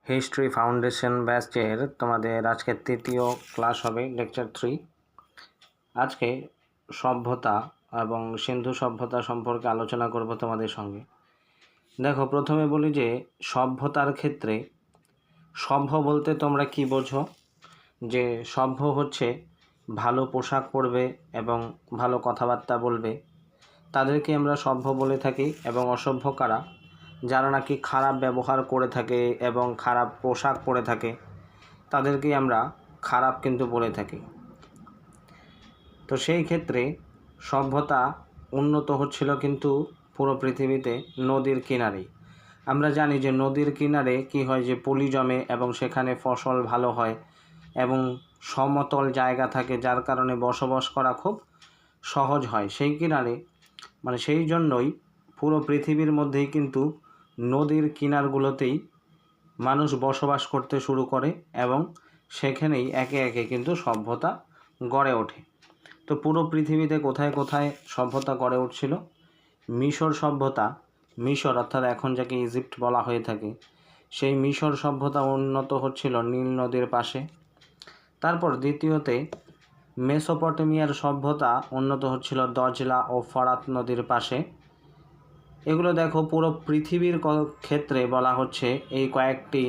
History foundation ব্যাচের তোমাদের আজকে তৃতীয় ক্লাস হবে, লেকচার 3। আজকে সভ্যতা এবং সিন্ধু সভ্যতা সম্পর্কে আলোচনা করব তোমাদের সঙ্গে। দেখো, প্রথমে বলি যে সভ্যতার ক্ষেত্রে সভ্য বলতে তোমরা কি বোঝো? যে সভ্য হচ্ছে ভালো পোশাক পরবে এবং ভালো কথাবার্তা বলবে, তাদেরকে আমরা সভ্য বলে থাকি। এবং অসভ্য কারা? যারা নাকি খারাপ ব্যবহার করে থাকে এবং খারাপ পোশাক পরে থাকে, তাদেরকেই আমরা খারাপ কিন্তু বলে থাকি। তো সেই ক্ষেত্রে সভ্যতা উন্নত হচ্ছিল কিন্তু পুরো পৃথিবীতে নদীর কিনারেই। আমরা জানি যে নদীর কিনারে কি হয়, যে পলি জমে এবং সেখানে ফসল ভালো হয় এবং সমতল জায়গা থাকে, যার কারণে বসবাস করা খুব সহজ হয় সেই কিনারে। সেই জন্যই পুরো পৃথিবীর মধ্যেই কিন্তু নদীর কিনারগুলোতেই মানুষ বসবাস করতে শুরু করে এবং সেখানেই একে একে কিন্তু সভ্যতা গড়ে ওঠে। তো পুরো পৃথিবীতে কোথায় কোথায় সভ্যতা গড়ে উঠছিল? মিশর সভ্যতা, মিশর অর্থাৎ এখন যাকে ইজিপ্ট বলা হয়ে থাকে, সেই মিশর সভ্যতা উন্নত হচ্ছিল নীল নদীর পাশে। তারপর দ্বিতীয়তে মেসোপটেমিয়ার সভ্যতা উন্নত হচ্ছিল দজলা ও ফরাত নদীর পাশে। এগুলো দেখো, পুরো পৃথিবীর ক্ষেত্রে বলা হচ্ছে এই কয়েকটি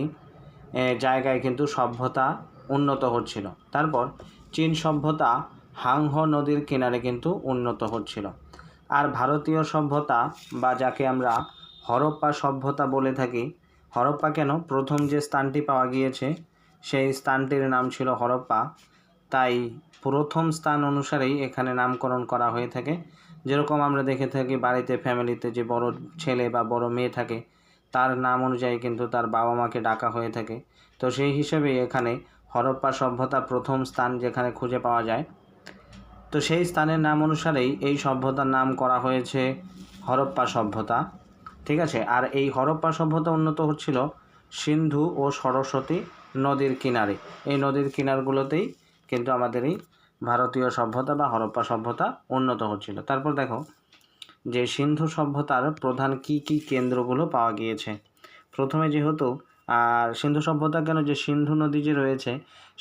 জায়গায় কিন্তু সভ্যতা উন্নত হচ্ছিল। তারপর চীন সভ্যতা হাংহো নদীর কিনারে কিন্তু উন্নত হচ্ছিল। আর ভারতীয় সভ্যতা বা যাকে আমরা হরপ্পা সভ্যতা বলে থাকি, হরপ্পা কেন? প্রথম যে স্থানটি পাওয়া গিয়েছে সেই স্থানটির নাম ছিল হরপ্পা, তাই প্রথম স্থান অনুসারেই এখানে নামকরণ করা হয়ে থাকে। যেরকম আমরা দেখে থাকি বাড়িতে, ফ্যামিলিতে যে বড় ছেলে বা বড় মেয়ে থাকে, তার নাম অনুযায়ী কিন্তু তার বাবা মাকে ডাকা হয়ে থাকে। তো সেই হিসেবে এখানে হরপ্পা সভ্যতা প্রথম স্থান যেখানে খুঁজে পাওয়া যায়, তো সেই স্থানের নাম অনুসারেই এই সভ্যতার নাম করা হয়েছে হরপ্পা সভ্যতা। ঠিক আছে। আর এই হরপ্পা সভ্যতা উন্নত হচ্ছিল সিন্ধু ও সরস্বতী নদীর কিনারে। এই নদীর কিনারগুলোতেই কিন্তু আমাদের এই ভারতীয় সভ্যতা বা হরপ্পা সভ্যতা উন্নত হচ্ছিল। তারপর দেখো যে সিন্ধু সভ্যতার প্রধান কি কি কেন্দ্রগুলো পাওয়া গিয়েছে। প্রথমে যেহেতু সিন্ধু সভ্যতা কেন, যে সিন্ধু নদী যে রয়েছে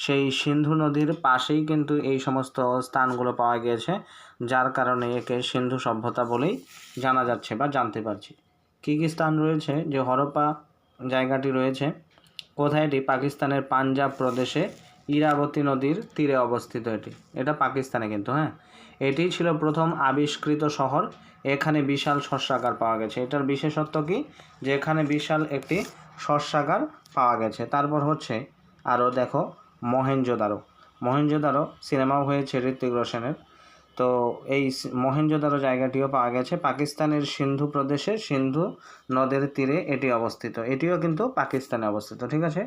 সেই সিন্ধু নদীর পাশেই কিন্তু এই সমস্ত স্থানগুলো পাওয়া গিয়েছে, যার কারণে একে সিন্ধু সভ্যতা বলেই জানা যাচ্ছে বা জানতে পারছি। কী কী স্থান রয়েছে? যে হরপ্পা জায়গাটি রয়েছে কোথায়? এটি পাকিস্তানের পাঞ্জাব প্রদেশে ইরাবতী নদীর তীরে অবস্থিত। এটা পাকিস্তানে কিন্তু, হ্যাঁ। এটি ছিল প্রথম আবিষ্কৃত শহর। এখানে বিশাল শস্যাগার পাওয়া গেছে। এটার বিশেষত্ব কি? যে এখানে বিশাল একটি শস্যাগার পাওয়া গেছে। তারপর হচ্ছে আরও দেখো মহেঞ্জোদারো। মহেঞ্জোদারো সিনেমাও হয়েছে ঋত্বিক রোশনের। তো এই মহেঞ্জোদারো জায়গাটিও পাওয়া গেছে পাকিস্তানের সিন্ধু প্রদেশে, সিন্ধু নদের তীরে এটি অবস্থিত। এটিও কিন্তু পাকিস্তানে অবস্থিত। ঠিক আছে।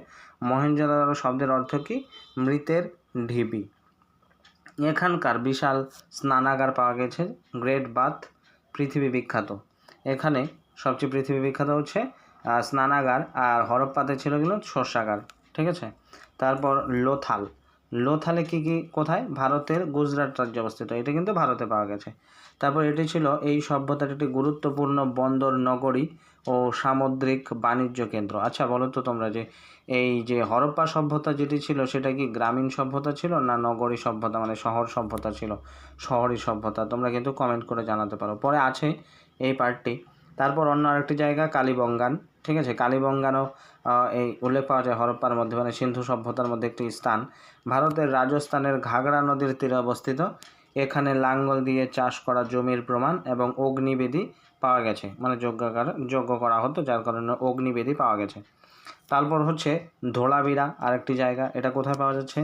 মহেঞ্জোদারো শব্দের অর্থ কি? মৃতের ঢিবি। এখানকার বিশাল স্নানাগার পাওয়া গেছে, গ্রেট বাথ, পৃথিবী বিখ্যাত। এখানে সবচেয়ে পৃথিবী বিখ্যাত হচ্ছে স্নানাগার, আর হরপ্পাতে ছিল কিন্তু শস্যাগার। ঠিক আছে। তারপর লোথাল। লোথালে কি কি কোথায়? ভারতের গুজরাট রাজ্যে অবস্থিত। এটা কিন্তু ভারতে পাওয়া গেছে। তারপর এটি ছিল এই সভ্যতার একটি গুরুত্বপূর্ণ বন্দর নগরী ও সামুদ্রিক বাণিজ্য কেন্দ্র। আচ্ছা বলো তো তোমরা, যে এই যে হরপ্পা সভ্যতা যেটি ছিল সেটা কি গ্রামীণ সভ্যতা ছিল না নগরী সভ্যতা, মানে শহর সভ্যতা ছিল? শহরী সভ্যতা। তোমরা কিন্তু কমেন্ট করে জানাতে পারো। পরে আছে এই পার্টটি। তারপর অন্য আরেকটি জায়গা কালীবঙ্গান। ঠিক আছে। কালীবঙ্গানও এই উল্লেখ পাওয়া যায় হরপ্পার মধ্যে, মানে সিন্ধু সভ্যতার মধ্যে একটি স্থান। ভারতের রাজস্থানের ঘাগড়া নদীর তীরে অবস্থিত। এখানে লাঙ্গল দিয়ে চাষ করা জমির প্রমাণ এবং অগ্নিবেদী পাওয়া গেছে, মানে যজ্ঞ করা হতো, যার কারণে অগ্নিবেদী পাওয়া গেছে। তারপর হচ্ছে ধোলাভিরা, আরেকটি জায়গা। এটা কোথায় পাওয়া যাচ্ছে?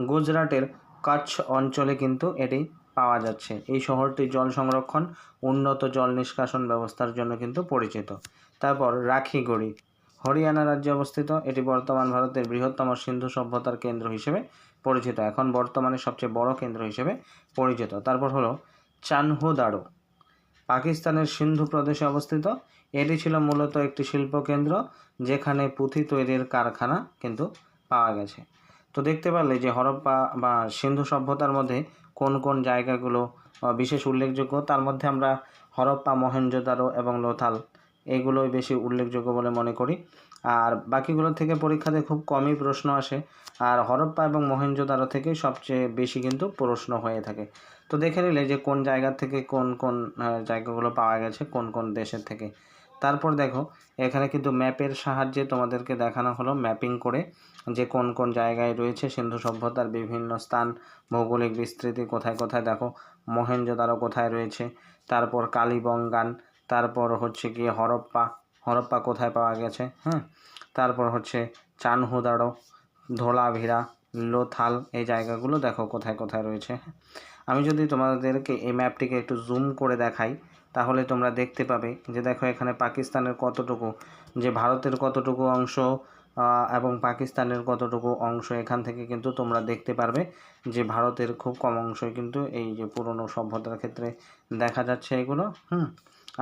গুজরাটের কচ্ছ অঞ্চলে কিন্তু এটি পাওয়া যাচ্ছে। এই শহরটি জল সংরক্ষণ, উন্নত জল নিষ্কাশন ব্যবস্থার জন্য কিন্তু পরিচিত। তারপর রাখিগড়ি, হরিয়ানা রাজ্যে অবস্থিত। এটি বর্তমান ভারতের বৃহত্তম সিন্ধু সভ্যতার কেন্দ্র হিসেবে পরিচিত, এখন বর্তমানে সবচেয়ে বড় কেন্দ্র হিসেবে পরিচিত। তারপর হলো চানহুদারো, পাকিস্তানের সিন্ধু প্রদেশে অবস্থিত। এটি ছিল মূলত একটি শিল্পকেন্দ্র, যেখানে পুঁথি তৈরির কারখানা কিন্তু পাওয়া গেছে। তো দেখতে পারলে যে হরপ্পা বা সিন্ধু সভ্যতার মধ্যে কোন কোন জায়গাগুলো বিশেষ উল্লেখযোগ্য। তার মধ্যে আমরা হরপ্পা, মহেঞ্জোদারো এবং লোথাল, এগুলোই বেশি উল্লেখযোগ্য বলে মনে করি। আর বাকিগুলো থেকে পরীক্ষাতে খুব কমই প্রশ্ন আসে। আর হরপ্পা এবং মহেঞ্জোদারো থেকেই সবচেয়ে বেশি কিন্তু প্রশ্ন হয়ে থাকে। তো দেখে নিলে যে কোন জায়গা থেকে কোন কোন জায়গাগুলো পাওয়া গেছে, কোন কোন দেশের থেকে। তারপর দেখো এখানে কিন্তু ম্যাপের সাহায্যে তোমাদেরকে দেখানো হলো, ম্যাপিং করে যে কোন কোন জায়গায় রয়েছে সিন্ধু সভ্যতার বিভিন্ন স্থান, ভৌগোলিক বিস্তৃতি কোথায় কোথায়। দেখো মহেঞ্জোদারো কোথায় রয়েছে, তারপর কালীবঙ্গান, তারপর হচ্ছে গিয়ে হরপ্পা কোথায় পাওয়া গেছে, হ্যাঁ, তারপর হচ্ছে চানহুদারো, ধোলাভিরা, লোথাল, এই জায়গাগুলো দেখো কোথায় কোথায় রয়েছে। আমি যদি তোমাদেরকে এই ম্যাপটিকে একটু জুম করে দেখাই তাহলে তোমরা দেখতে পাবে যে দেখো এখানে পাকিস্তানের কতটুকু, যে ভারতের কতটুকু অংশ এবং পাকিস্তানের কতটুকু অংশ, এখান থেকে কিন্তু তোমরা দেখতে পারবে যে ভারতের খুব কম অংশই কিন্তু এই যে পুরনো সভ্যতার ক্ষেত্রে দেখা যাচ্ছে এগুলো।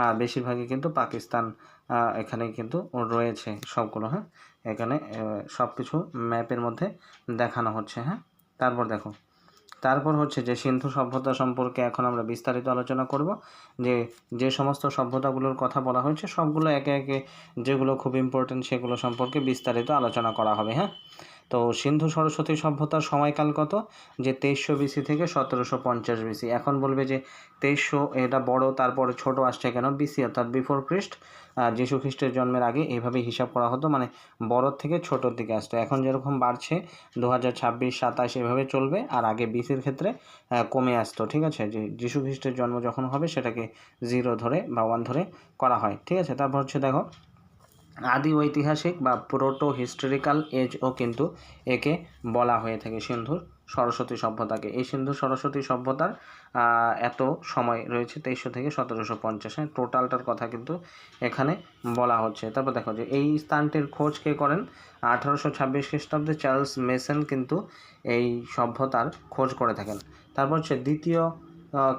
আর বেশিরভাগই কিন্তু পাকিস্তান এখানে কিন্তু রয়েছে সবগুলো। হ্যাঁ, এখানে সব কিছু ম্যাপের মধ্যে দেখানো হচ্ছে। হ্যাঁ, তারপর হচ্ছে যে সিন্ধু সভ্যতা সম্পর্কে এখন আমরা বিস্তারিত আলোচনা করব। যে সমস্ত সভ্যতাগুলোর কথা বলা হয়েছে সবগুলো একে একে যেগুলো খুব ইম্পর্টেন্ট সেগুলো সম্পর্কে বিস্তারিত আলোচনা করা হবে। হ্যাঁ, তো সিন্ধু সরস্বতী সভ্যতার সময়কাল কত, যে 2300 বিসি থেকে 1750 বিসি। এখন বলবে যে 2300 এটা বড়, তারপরে ছোট আসছে কেন, বিসি অর্থাৎ বিফোর খ্রিস্ট, যীশু খ্রিস্টের জন্মের আগে এইভাবে হিসাব করা হতো, মানে বড়োর থেকে ছোটোর দিকে আসতো। এখন যেরকম বাড়ছে 2026, 27 এভাবে চলবে, আর আগে বিসির ক্ষেত্রে কমে আসতো। ঠিক আছে, যে যীশু খ্রিস্টের জন্ম যখন হবে সেটাকে 0 ধরে বা 1 ধরে করা হয়। ঠিক আছে, তারপর হচ্ছে দেখো আদি ঐতিহাসিক বা প্রোটো হিস্টোরিক্যাল এজও কিন্তু একে বলা হয়ে থাকে সিন্ধু সরস্বতী সভ্যতাকে। এই সিন্ধু সরস্বতী সভ্যতার এত সময় রয়েছে 2300 থেকে 1750, টোটালটার কথা কিন্তু এখানে বলা হচ্ছে। তারপর দেখো যে এই স্থানটির খোঁজ কে করেন, 1826 খ্রিস্টাব্দে চার্লস মেসন কিন্তু এই সভ্যতার খোঁজ করে থাকেন। তারপর হচ্ছে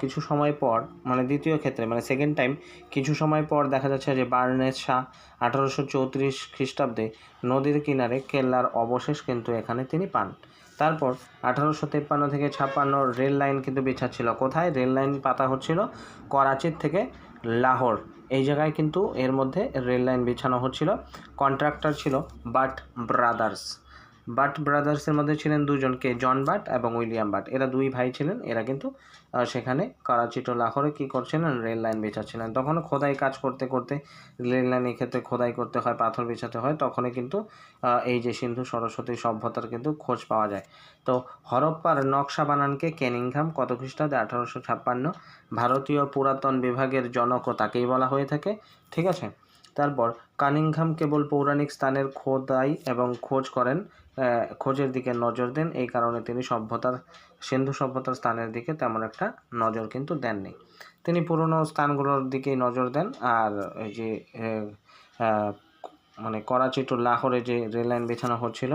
কিছু সময় পর, মানে দ্বিতীয় ক্ষেত্রে, মানে সেকেন্ড টাইম কিছু সময় পর দেখা যাচ্ছে যে বার্নেস শাহ 1834 খ্রিস্টাব্দে নদীর কিনারে কেল্লার অবশেষ কিন্তু এখানে তিনি পান। তারপর 1853 থেকে 56 রেল লাইন কিন্তু বিছাচ্ছিল। কোথায় রেল লাইন পাতা হচ্ছিল, করাচির থেকে লাহোর, এই জায়গায় কিন্তু এর মধ্যে রেল লাইন বিছানো হচ্ছিল। কন্ট্রাক্টর ছিল বাট ব্রাদার্সের মধ্যে ছিলেন দুজনকে, জন বাট এবং উইলিয়াম বাট, এরা দুই ভাই ছিলেন। এরা কিন্তু সেখানে করাচি টু লাহোরে কী করছিলেন, রেল লাইন বিছাচ্ছিলেন। তখনও খোদাই কাজ করতে করতে, রেল লাইন এক্ষেত্রে খোদাই করতে হয়, পাথর বিছাতে হয়, তখনই কিন্তু এই যে সিন্ধু সরস্বতী সভ্যতার কিন্তু খোঁজ পাওয়া যায়। তো হরপ্পার নকশা বানানকে কেনিংহাম কত খ্রিস্টাব্দে, 1856। ভারতীয় পুরাতন বিভাগের জনকও তাকেই বলা হয়ে থাকে। ঠিক আছে, তারপর কানিংহাম কেবল পৌরাণিক স্থানের খোদাই এবং খোঁজের দিকে নজর দেন, এই কারণে তিনি সিন্ধু সভ্যতার স্থানের দিকে তেমন একটা নজর কিন্তু দেননি। তিনি পুরনো স্থানগুলোর দিকেই নজর দেন। আর এই যে মানে করাচি টু লাহোরে যে রেল লাইন বিছানো হচ্ছিল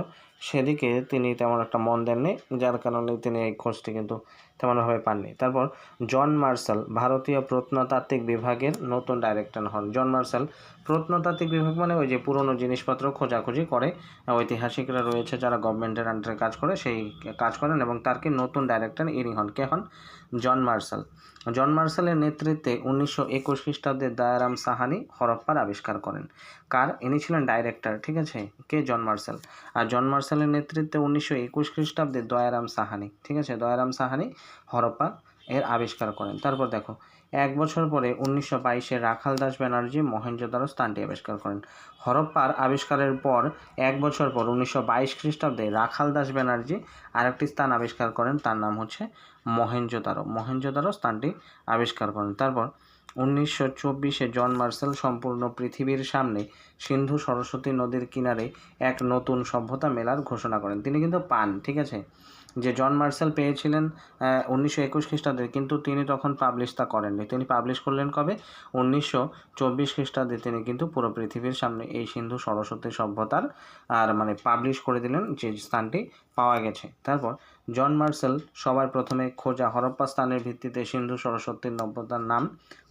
সেদিকে তিনি তেমন একটা মন দেননি, যার কারণে তিনি এই খোঁজটি কিন্তু তেমনভাবে পাননি। তারপর জন মার্শাল ভারতীয় প্রত্নতাত্ত্বিক বিভাগের নতুন ডাইরেক্টর হন। জন মার্শাল প্রত্নতাত্ত্বিক বিভাগ মানে ওই যে পুরনো জিনিসপত্র খোঁজাখুঁজি করে, ঐতিহাসিকরা রয়েছে যারা গভর্নমেন্টের আন্ডারে কাজ করে, সেই কাজ করেন, এবং তার কি নতুন ডাইরেক্টর ইনি হন। কে হন, জন মার্শালের নেতৃত্বে 1921 খ্রিস্টাব্দে দয়ারাম সাহানি হরপ্পার আবিষ্কার করেন। ইনি ছিলেন ডাইরেক্টর। ঠিক আছে, কে, জন মার্শাল। আর জন মার্শালের নেতৃত্বে 1921 খ্রিস্টাব্দে দয়ারাম সাহানি, ঠিক আছে, দয়ারাম সাহানি হরপ্পা এর আবিষ্কার করেন। তারপর দেখো 1 বছর পরে 1922-এ রাখাল দাস ব্যানার্জি মহেঞ্জোদারো স্থানটি আবিষ্কার করেন। হরপ্পার আবিষ্কারের পর 1 বছর পর 1922 খ্রিস্টাব্দে রাখাল দাস ব্যানার্জি আরেকটি স্থান আবিষ্কার করেন, তার নাম হচ্ছে মহেঞ্জোদারো স্থানটি আবিষ্কার করেন। তারপর 1924-এ জন মার্শাল সম্পূর্ণ পৃথিবীর সামনে সিন্ধু সরস্বতী নদীর কিনারে এক নতুন সভ্যতা মেলার ঘোষণা করেন। তিনি কিন্তু পান, ঠিক আছে, যে জন মার্শাল পেয়েছিলেন 1921 খ্রিস্টাব্দে, কিন্তু তিনি তখন পাবলিশ তা করেননি। তিনি পাবলিশ করলেন কবে, 1924 খ্রিস্টাব্দে তিনি কিন্তু পুরো পৃথিবীর সামনে এই সিন্ধু সরস্বতী সভ্যতার মানে পাবলিশ করে দিলেন যে স্থানটি পাওয়া গেছে। তারপর জন মার্শাল সবার প্রথমে খোঁজা হরপ্পা স্থানের ভিত্তিতে সিন্ধু সরস্বতীর সভ্যতার নাম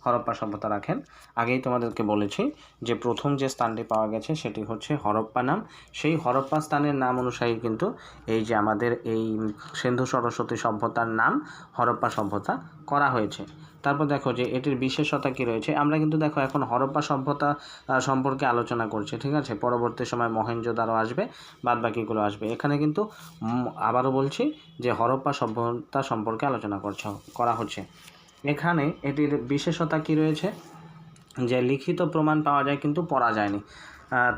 হরপ্পা সভ্যতা রাখেন। আগেই তোমাদেরকে বলেছি যে প্রথম যে স্থানটি পাওয়া গেছে সেটি হচ্ছে হরপ্পা নাম। সেই হরপ্পা স্থানের নাম অনুসারে কিন্তু এই যে আমাদের এই সিন্ধু সরস্বতী সভ্যতার নাম হরপ্পা সভ্যতা করা হয়েছে। তারপর দেখো যে এটির বিশেষতা কী রয়েছে। আমরা কিন্তু দেখো এখন হরপ্পা সভ্যতা সম্পর্কে আলোচনা করছি, ঠিক আছে। পরবর্তী সময় মহেঞ্জোদারো আসবে, বাদবাকিগুলো আসবে। এখানে কিন্তু আবারও বলছি যে হরপ্পা সভ্যতা সম্পর্কে আলোচনা করা হচ্ছে। এখানে এটির বিশেষতা কী রয়েছে, যে লিখিত প্রমাণ পাওয়া যায় কিন্তু পড়া যায়নি।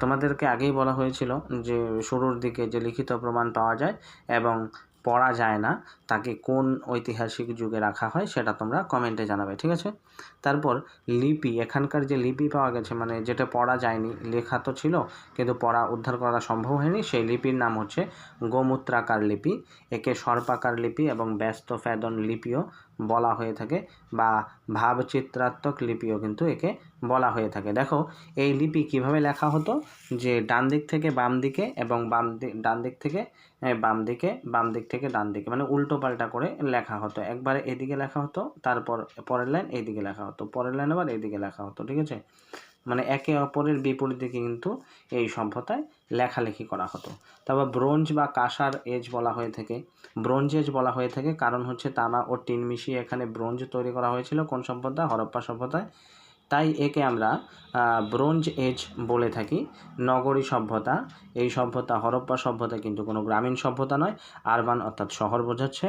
তোমাদেরকে আগেই বলা হয়েছিল যে শুরুর দিকে যে লিখিত প্রমাণ পাওয়া যায় এবং পড়া যায় না, তাকে কোন ঐতিহাসিক যুগে রাখা হয় সেটা তোমরা কমেন্টে জানাবে, ঠিক আছে। তারপর লিপি, এখানকার যে লিপি পাওয়া গেছে, মানে যেটা পড়া যায়নি, লেখা তো ছিল কিন্তু পড়া উদ্ধার করা সম্ভব হয়নি, সেই লিপির নাম হচ্ছে গোমূত্রাকার লিপি। একে সর্পাকার লিপি এবং ব্যস্ত ফেদন লিপিও বলা হয়ে থাকে, বা ভাবচিত্রাত্মক লিপিও কিন্তু একে বলা হয়ে থাকে। দেখো এই লিপি কিভাবে লেখা হতো, যে ডান দিক থেকে বাম দিকে এবং ডান দিক থেকে বাম দিকে, বাম দিক থেকে ডান দিকে, মানে উল্টো পাল্টা করে লেখা হতো। একবারে এদিকে লেখা হতো, তারপর পরের লাইন এইদিকে লেখা হতো, পরের লাইন আবার এইদিকে লেখা হতো, ঠিক আছে। মানে একে অপরের বিপরীত দিকে কিন্তু এই সভ্যতায় লেখালেখি করা হতো। তারপর ব্রোঞ্জ বা কাঁসার এজ বলা হয়ে থাকে। ব্রোঞ্জ এজ বলা হয়ে থাকে কারণ হচ্ছে তামা ও টিন মিশিয়ে এখানে ব্রোঞ্জ তৈরি করা হয়েছিল। কোন সভ্যতা? হরপ্পা সভ্যতায়। তাই একে আমরা ব্রোঞ্জ এজ বলে থাকি। নগরী সভ্যতা, এই সভ্যতা হরপ্পা সভ্যতা কিন্তু কোনো গ্রামীণ সভ্যতা নয়, আরবান অর্থাৎ শহর বোঝাচ্ছে।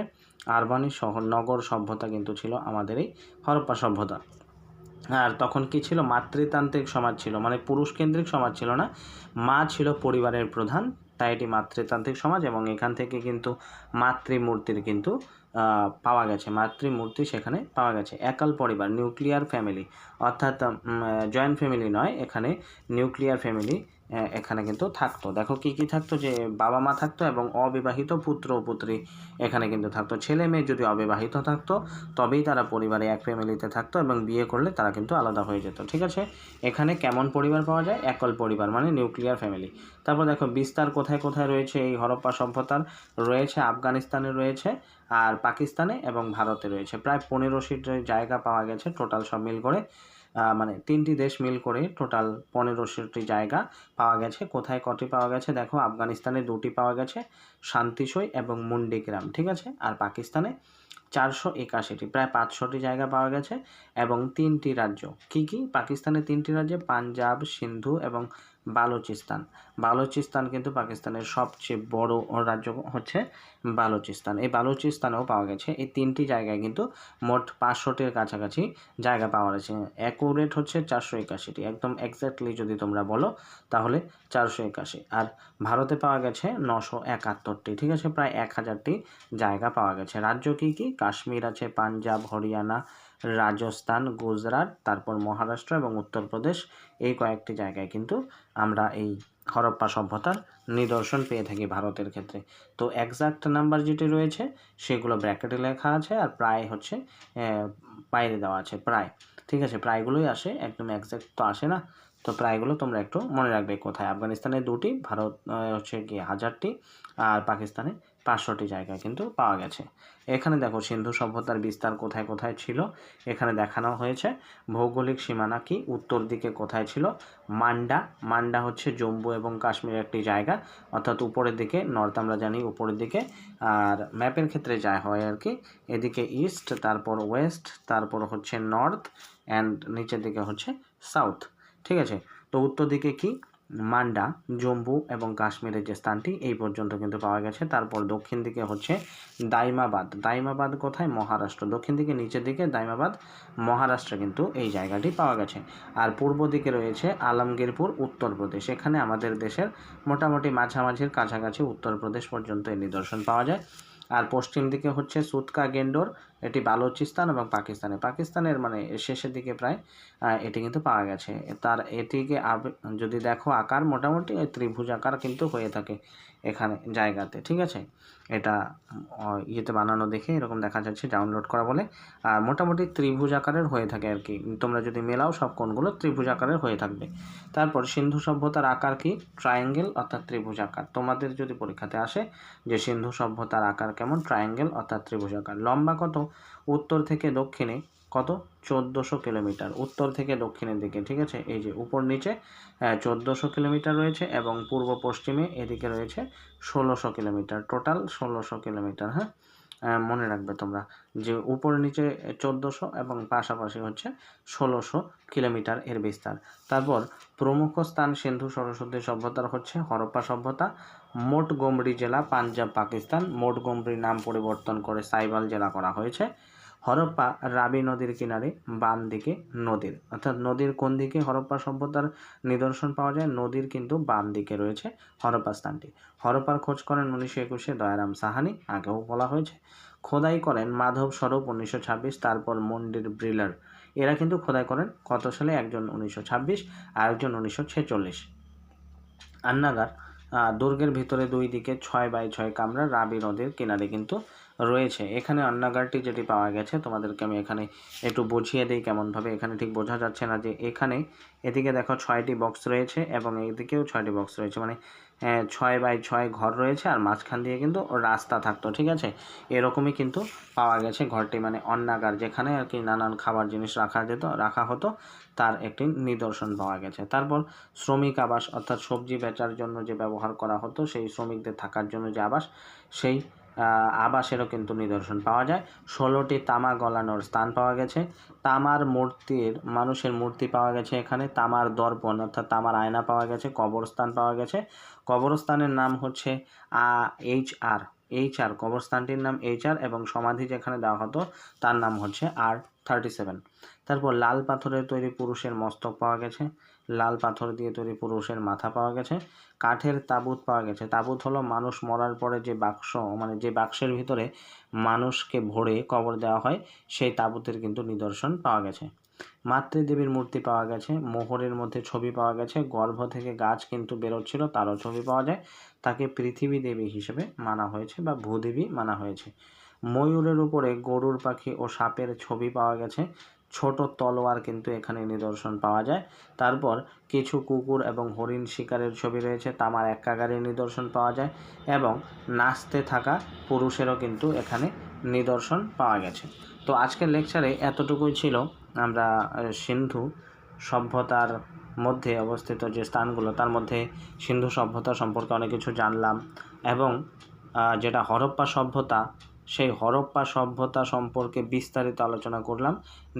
আরবানি শহর, নগর সভ্যতা কিন্তু ছিল আমাদের এই হরপ্পা সভ্যতা। আর তখন কি ছিল? মাতৃতান্ত্রিক সমাজ ছিল, মানে পুরুষকেন্দ্রিক সমাজ ছিল না, মা ছিল পরিবারের প্রধান, তাই এটি মাতৃতান্ত্রিক সমাজ। এবং এখান থেকে কিন্তু মাতৃমূর্তির কিন্তু পাওয়া গেছে, মাতৃমূর্তি সেখানে পাওয়া গেছে। একাল পরিবার, নিউক্লিয়ার ফ্যামিলি, অর্থাৎ জয়েন্ট ফ্যামিলি নয়, এখানে নিউক্লিয়ার ফ্যামিলি এখানে কিন্তু থাকতো। দেখো কি কি থাকতো, যে বাবা মা থাকতো এবং অবিবাহিত পুত্র ও পুত্রী এখানে কিন্তু থাকতো। ছেলে মেয়ে যদি অবিবাহিত থাকতো তবেই তারা পরিবারে এক ফ্যামিলিতে থাকতো, এবং বিয়ে করলে তারা কিন্তু আলাদা হয়ে যেত, ঠিক আছে। এখানে কেমন পরিবার পাওয়া যায়? একল পরিবার, মানে নিউক্লিয়ার ফ্যামিলি। তারপর দেখো বিস্তার কোথায় কোথায় রয়েছে এই হরপ্পা সভ্যতার। রয়েছে আফগানিস্তানে রয়েছে, আর পাকিস্তানে এবং ভারতে রয়েছে। প্রায় 15টি জায়গা পাওয়া গেছে টোটাল, সব মিল করে, মানে 3টি দেশ মিল করে টোটাল 15টি জায়গা পাওয়া গেছে। কোথায় কটি পাওয়া গেছে? দেখো আফগানিস্তানে 2টি পাওয়া গেছে, শান্তিসই এবং মুন্ডিগ্রাম, ঠিক আছে। আর পাকিস্তানে 481টি, প্রায় 500টি জায়গা পাওয়া গেছে। এবং 3টি রাজ্য, কি কি? পাকিস্তানের 3টি রাজ্যে পাঞ্জাব, সিন্ধু এবং বালুচিস্তান। বালুচিস্তান কিন্তু পাকিস্তানের সবচেয়ে বড় রাজ্য হচ্ছে বালুচিস্তান। এই বালুচিস্তানেও পাওয়া গেছে। এই 3টি জায়গায় কিন্তু মোট 500টির কাছাকাছি জায়গা পাওয়া গেছে। অ্যাকুরেট হচ্ছে 481টি, একদম এক্স্যাক্টলি যদি তোমরা বলো তাহলে 481। আর ভারতে পাওয়া গেছে 971টি, ঠিক আছে। প্রায় 1000টি জায়গা পাওয়া গেছে। রাজ্য কি কি? কাশ্মীর আছে, পাঞ্জাব, হরিয়ানা, রাজস্থান, গুজরাট, তারপর মহারাষ্ট্র এবং উত্তরপ্রদেশ। এই কয়েকটি জায়গায় কিন্তু আমরা এই হরপ্পা সভ্যতার নিদর্শন পেয়ে থাকি ভারতের ক্ষেত্রে। তো এক্সাক্ট নাম্বার যেটি রয়েছে সেগুলো ব্র্যাকেটে লেখা আছে, আর প্রায় হচ্ছে বাইরে দেওয়া আছে, প্রায়, ঠিক আছে। প্রায়গুলোই আসে, একদম এক্সাক্ট তো আসে না। তো প্রায়গুলো তোমরা একটু মনে রাখবে কোথায়। আফগানিস্তানে 2টি, ভারত হচ্ছে কি 1000টি, আর পাকিস্তানে 500টি জায়গায় কিন্তু পাওয়া গেছে। এখানে দেখো সিন্ধু সভ্যতার বিস্তার কোথায় কোথায় ছিল এখানে দেখানো হয়েছে। ভৌগোলিক সীমানা কি? উত্তর দিকে কোথায় ছিল? মান্ডা হচ্ছে জম্মু এবং কাশ্মীরের একটি জায়গা, অর্থাৎ উপরের দিকে, নর্থ আমরা জানি উপরের দিকে, আর ম্যাপের ক্ষেত্রে যা হয় আর কি, এদিকে ইস্ট, তারপর ওয়েস্ট, তারপর হচ্ছে নর্থ, অ্যান্ড নিচের দিকে হচ্ছে সাউথ, ঠিক আছে। তো উত্তর দিকে কি? মান্ডা, জম্মু এবং কাশ্মীরের যে স্থানটি, এই পর্যন্ত কিন্তু পাওয়া গেছে। তারপর দক্ষিণ দিকে হচ্ছে দাইমাবাদ কোথায়? মহারাষ্ট্র। দক্ষিণ দিকে নিচের দিকে দাইমাবাদ, মহারাষ্ট্রে কিন্তু এই জায়গাটি পাওয়া গেছে। আর পূর্ব দিকে রয়েছে আলমগীরপুর, উত্তরপ্রদেশ। এখানে আমাদের দেশের মোটামুটি মাঝামাঝির কাছাকাছি উত্তরপ্রদেশ পর্যন্ত এই নিদর্শন পাওয়া যায়। আর পশ্চিম দিকে হচ্ছে সুতকা গেন্ডোর, এটি বালুচিস্তান এবং পাকিস্তানের মানে শেষের দিকে প্রায় এটি কিন্তু পাওয়া গেছে। এটিকে যদি দেখো আকার মোটামুটি ত্রিভুজ আকার কিন্তু হয়ে থাকে এখানে জায়গাতে, ঠিক আছে। এটা ইয়েতে বানানো দেখে এরকম দেখা যাচ্ছে, ডাউনলোড করা বলে। আর মোটামুটি ত্রিভুজ আকারের হয়ে থাকে আর কি, তোমরা যদি মেলাও সব কোণগুলো ত্রিভুজ আকারের হয়ে থাকবে। তারপর সিন্ধু সভ্যতার আকার কি? ট্রায়াঙ্গেল অর্থাৎ ত্রিভুজ আকার। তোমাদের যদি পরীক্ষাতে আসে যে সিন্ধু সভ্যতার আকার কেমন, ট্রায়াঙ্গেল অর্থাৎ ত্রিভুজ আকার। লম্বা কত? উত্তর থেকে দক্ষিণে কত? 1400 কিলোমিটার, উত্তর থেকে দক্ষিণের দিকে, ঠিক আছে। এই যে উপর নিচে 1400 কিলোমিটার রয়েছে, এবং পূর্ব পশ্চিমে এদিকে রয়েছে 1600 কিলোমিটার, টোটাল 1600 কিলোমিটার, হ্যাঁ। মনে রাখবে তোমরা যে উপর নিচে 1400 এবং পাশাপাশি হচ্ছে 1600 কিলোমিটার এর বিস্তার। তারপর প্রমুখ স্থান সিন্ধু সরস্বতী সভ্যতার হচ্ছে হরপ্পা সভ্যতা, মোটগোমরি জেলা, পাঞ্জাব, পাকিস্তান। মোটগোমরি নাম পরিবর্তন করে সাইবাল জেলা করা হয়েছে। হরপ্পা রাবি নদীর কিনারে, বাম দিকে নদীর, অর্থাৎ নদীর কোন দিকে হরপ্পা সভ্যতার নিদর্শন পাওয়া যায়? নদীর কিন্তু বাম দিকে রয়েছে হরপ্পা স্থানটি। হরপ্পার খোঁজ করেন 1921-এ দয়ারাম সাহানি, আগেও বলা হয়েছে। খোদাই করেন মাধব স্বরূপ 1926, তারপর মন্দির ব্রিলার। এরা কিন্তু খোদাই করেন কত সালে? একজন 1926 আর একজন 1946। আন্নাগার দুর্গের ভিতরে 2 দিকে 6x6 কামরা রাবি নদীর কিনারে কিন্তু রয়েছে। এখানে আন্নাগারটি যেটি পাওয়া গেছে তোমাদেরকে আমি এখানে একটু বুঝিয়ে দিই কেমনভাবে। এখানে ঠিক বোঝা যাচ্ছে না যে এখানে এদিকে দেখো 6টি বক্স রয়েছে এবং এদিকেও 6টি বক্স রয়েছে, মানে 6x6 ঘর রয়েছে আর মাঝখান দিয়ে কিন্তু রাস্তা থাকতো, ঠিক আছে। এরকমই কিন্তু পাওয়া গেছে ঘরটি, মানে অন্নাগার, যেখানে আর কি নানান খাবার জিনিস রাখা হতো তার একটি নিদর্শন পাওয়া গেছে। তারপর শ্রমিক আবাস, অর্থাৎ সবজি বেচার জন্য যে ব্যবহার করা হতো, সেই শ্রমিকদের থাকার জন্য যে আবাস, সেই আবাসেরও কিন্তু নিদর্শন পাওয়া যায়। 16টি তামা গলানোর স্থান পাওয়া গেছে। তামার মূর্তির, মানুষের মূর্তি পাওয়া গেছে এখানে। তামার দর্পণ অর্থাৎ তামার আয়না পাওয়া গেছে। কবরস্থান পাওয়া গেছে। কবরস্থানের নাম হচ্ছে HR, কবরস্থানটির নাম HR এবং সমাধি যেখানে দেওয়া হতো তার নাম হচ্ছে R37। তারপর লাল পাথরের তৈরি পুরুষের মস্তক পাওয়া গেছে। লাল পাথর দিয়ে তৈরি পুরুষের মাথা পাওয়া গেছে। কাঠের তাবুত পাওয়া গেছে। তাবুত হলো মানুষ মরার পরে যে বাক্স, মানে যে বাক্সের ভিতরে মানুষকে ভরে কবর দেওয়া হয়, সেই তাবুতের কিন্তু নিদর্শন পাওয়া গেছে। মাতৃদেবীর মূর্তি পাওয়া গেছে। মোহরের মধ্যে ছবি পাওয়া গেছে। গর্ভ থেকে গাছ কিন্তু বেরোচ্ছিল, তারও ছবি পাওয়া যায়। তাকে পৃথিবী দেবী হিসেবে মানা হয়েছে বা ভূদেবী মানা হয়েছে। ময়ূরের উপরে গরুর পাখি ও সাপের ছবি পাওয়া গেছে। ছোট তলোয়ার কিন্তু এখানে নিদর্শন পাওয়া যায়। তারপর কিছু কুকুর এবং হরিণ শিকারের ছবি রয়েছে। তামার এক কাগারের নিদর্শন পাওয়া যায় এবং নাচতে থাকা পুরুষেরও কিন্তু এখানে নিদর্শন পাওয়া গেছে। তো আজকের লেকচারে এতটুকুই ছিল। আমরা সিন্ধু সভ্যতার মধ্যে অবস্থিত যে স্থানগুলো, তার মধ্যে সিন্ধু সভ্যতা সম্পর্কে অনেক কিছু জানলাম এবং যেটা হরপ্পা সভ্যতা, সেই হরপ্পা সভ্যতা সম্পর্কে বিস্তারিত আলোচনা করলাম।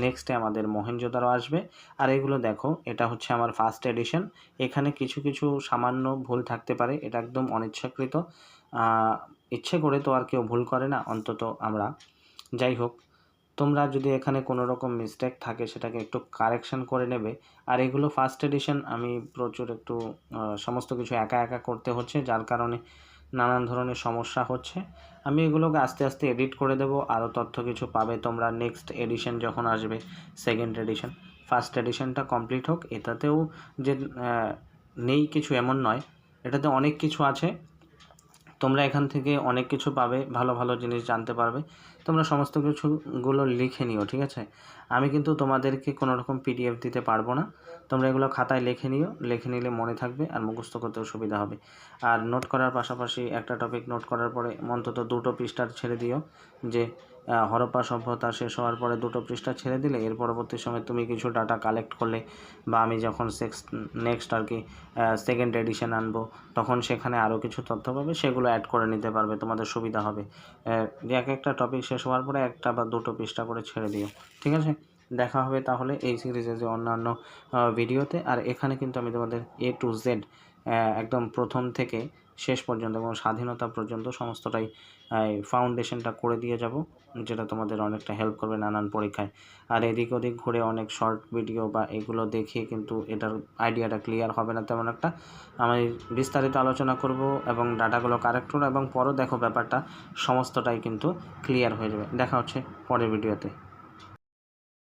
নেক্সটে আমাদের মহেঞ্জোদারো আসবে। আর এগুলো দেখো, এটা হচ্ছে আমার ফার্স্ট এডিশন। এখানে কিছু কিছু সামান্য ভুল থাকতে পারে, এটা একদম অনিচ্ছাকৃত। ইচ্ছে করে তো আর কেউ ভুল করে না, অন্তত আমরা। যাই হোক, তোমরা যদি এখানে কোনো রকম মিস্টেক থাকে সেটাকে একটু কারেকশন করে নেবে। আর এগুলো ফার্স্ট এডিশন, আমি প্রচুর একটু সমস্ত কিছু একা একা করতে হচ্ছে, যার কারণে নানান ধরনের সমস্যা হচ্ছে। আমি এগুলোকে আস্তে আস্তে এডিট করে দেবো, আরও তথ্য কিছু পাবে তোমরা নেক্সট এডিশন যখন আসবে, সেকেন্ড এডিশন। ফার্স্ট এডিশনটা কমপ্লিট হোক, এটাতেও যে নেই কিছু এমন নয়, এটাতে অনেক কিছু আছে। তোমরা এখান থেকে অনেক কিছু পাবে, ভালো ভালো জিনিস জানতে পারবে। তোমরা সমস্ত কিছুগুলো লিখে নিও, ঠিক আছে। আমি কিন্তু তোমাদেরকে কোনো রকম PDF দিতে পারবো না। তোমরা এগুলো খাতায় লিখে নিও, লিখে নিলে মনে থাকবে আর মুখস্থ করতেও সুবিধা হবে। আর নোট করার পাশাপাশি একটা টপিক নোট করার পরে অন্তত 2টো পৃষ্ঠার ছেড়ে দিও, যে হরপ্পা সভ্যতা শেষ হওয়ার পরে 2টো পৃষ্ঠা ছেড়ে দিলে এর পরবর্তী সময় তুমি কিছু ডাটা কালেক্ট করলে, বা আমি যখন নেক্সট আর কি সেকেন্ড এডিশন আনবো, তখন সেখানে আরও কিছু তথ্য পাবে, সেগুলো অ্যাড করে নিতে পারবে, তোমাদের সুবিধা হবে। এক একটা টপিক শেষ হওয়ার পরে 1টা বা 2টো পৃষ্ঠা করে ছেড়ে দিও, ঠিক আছে। দেখা হবে তাহলে এই সিরিজের যে অন্যান্য ভিডিওতে। আর এখানে কিন্তু আমি তোমাদের A to Z একদম প্রথম থেকে শেষ পর্যন্ত এবং স্বাধীনতা পর্যন্ত সমস্তটাই ফাউন্ডেশনটা করে দিয়ে যাব, যেটা তোমাদের অনেকটা হেল্প করবে নানান পরীক্ষায়। আর এদিক ওদিক ঘুরে অনেক শর্ট ভিডিও বা এগুলো দেখিয়ে কিন্তু এটার আইডিয়াটা ক্লিয়ার হবে না তেমন একটা। আমি বিস্তারিত আলোচনা করব এবং ডাটাগুলো কারেক্ট করবো, এবং পরও দেখো ব্যাপারটা সমস্তটাই কিন্তু ক্লিয়ার হয়ে যাবে। দেখা হচ্ছে পরের ভিডিওতে।